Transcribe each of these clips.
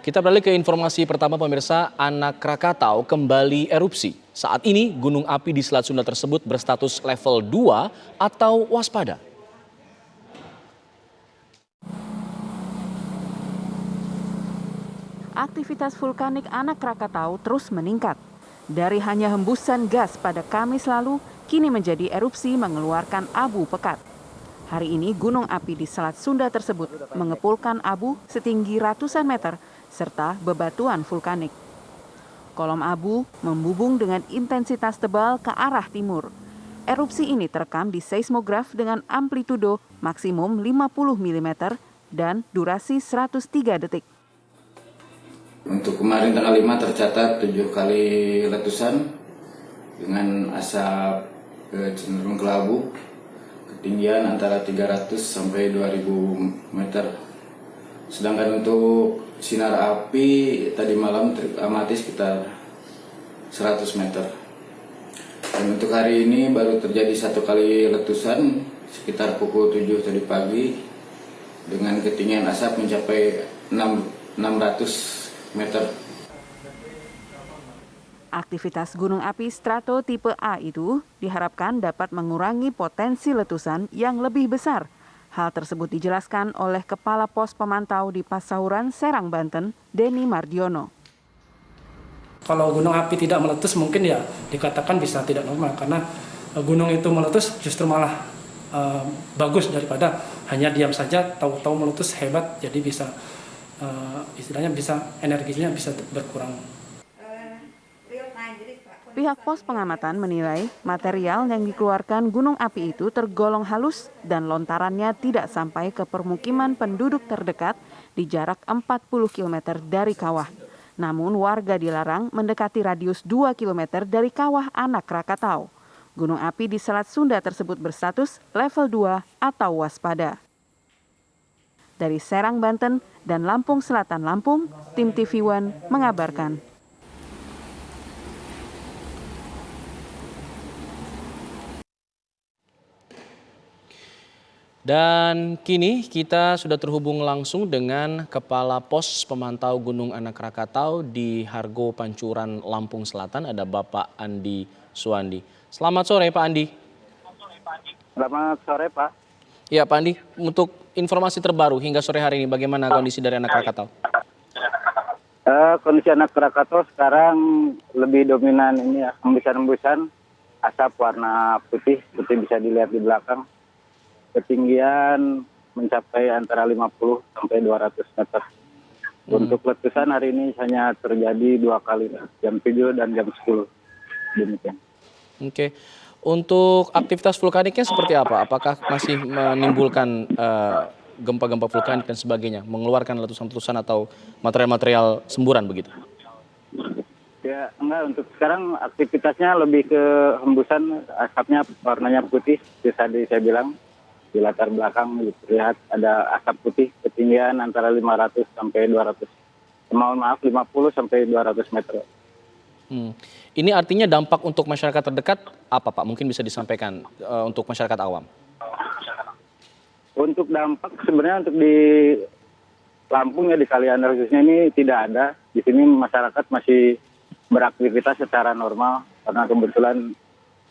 Kita beralih ke informasi pertama pemirsa, Anak Krakatau kembali erupsi. Saat ini gunung api di Selat Sunda tersebut berstatus level 2 atau waspada. Aktivitas vulkanik Anak Krakatau terus meningkat. Dari hanya hembusan gas pada Kamis lalu, kini menjadi erupsi mengeluarkan abu pekat. Hari ini gunung api di Selat Sunda tersebut mengepulkan abu setinggi ratusan meter serta bebatuan vulkanik. Kolom abu membubung dengan intensitas tebal ke arah timur. Erupsi ini terekam di seismograf dengan amplitudo maksimum 50 mm dan durasi 103 detik. Untuk kemarin tanggal 5 tercatat 7 kali letusan dengan asap cenderung kelabu, ketinggian antara 300 sampai 2000 meter. Sedangkan untuk sinar api tadi malam teramati sekitar 100 meter. Dan untuk hari ini baru terjadi 1 kali letusan sekitar pukul 7 tadi pagi dengan ketinggian asap mencapai 600 meter. Aktivitas gunung api strato tipe A itu diharapkan dapat mengurangi potensi letusan yang lebih besar. Hal tersebut dijelaskan oleh Kepala Pos Pemantau di Pasauran, Serang, Banten, Denny Mardiono. Kalau gunung api tidak meletus mungkin ya dikatakan bisa tidak normal, karena gunung itu meletus justru malah bagus daripada hanya diam saja tahu-tahu meletus hebat, jadi bisa istilahnya bisa energinya bisa berkurang. Pihak pos pengamatan menilai material yang dikeluarkan gunung api itu tergolong halus dan lontarannya tidak sampai ke permukiman penduduk terdekat di jarak 40 km dari kawah. Namun warga dilarang mendekati radius 2 km dari kawah Anak Krakatau. Gunung api di Selat Sunda tersebut berstatus level 2 atau waspada. Dari Serang, Banten dan Lampung Selatan, Lampung, tim TV One mengabarkan. Dan kini kita sudah terhubung langsung dengan Kepala Pos Pemantau Gunung Anak Krakatau di Hargo Pancuran, Lampung Selatan, ada Bapak Andi Suwandi. Selamat sore Pak Andi. Selamat sore Pak. Ya Pak Andi, untuk informasi terbaru hingga sore hari ini bagaimana kondisi dari Anak Krakatau? Kondisi Anak Krakatau sekarang lebih dominan ini ya, hembusan-hembusan asap warna putih bisa dilihat di belakang. Ketinggian mencapai antara 50 sampai 200 meter. Untuk letusan hari ini hanya terjadi 2 kali, jam 7 dan jam 10. Demikian. Oke. Untuk aktivitas vulkaniknya seperti apa? Apakah masih menimbulkan gempa-gempa vulkanik dan sebagainya, mengeluarkan letusan-letusan atau material-material semburan begitu? Ya, enggak, untuk sekarang aktivitasnya lebih ke hembusan, asapnya warnanya putih, tadi saya bilang. Di latar belakang terlihat ada asap putih ketinggian antara 500 sampai 200. Mohon maaf, 50 sampai 200 meter. Ini artinya dampak untuk masyarakat terdekat apa Pak? Mungkin bisa disampaikan untuk masyarakat awam. Untuk dampak sebenarnya untuk di Lampung ya, di Kaliander khususnya ini tidak ada. Di sini masyarakat masih beraktivitas secara normal karena kebetulan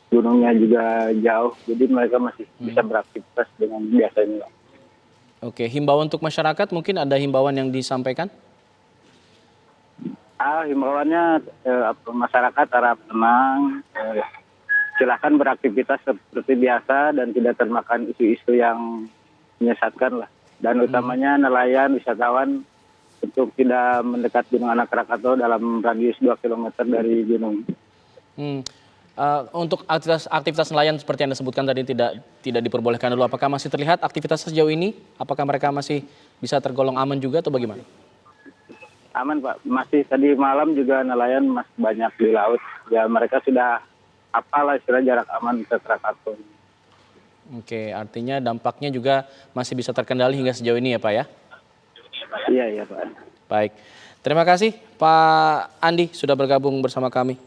gunungnya juga jauh, jadi mereka masih bisa beraktivitas dengan biasanya. Oke, himbauan untuk masyarakat mungkin ada himbauan yang disampaikan? Himbauannya masyarakat harap tenang, silakan beraktivitas seperti biasa dan tidak termakan isu-isu yang menyesatkan lah. Dan utamanya nelayan, wisatawan untuk tidak mendekat Gunung Anak Krakatau dalam radius 2 km dari gunung. Untuk aktivitas nelayan seperti yang Anda sebutkan tadi tidak diperbolehkan dulu. Apakah masih terlihat aktivitas sejauh ini? Apakah mereka masih bisa tergolong aman juga atau bagaimana? Aman Pak, masih tadi malam juga nelayan masih banyak di laut. Ya mereka sudah apalah istilah jarak aman ke Krakatau. Oke, artinya dampaknya juga masih bisa terkendali hingga sejauh ini ya Pak ya? Iya Pak. Baik, terima kasih Pak Andi sudah bergabung bersama kami.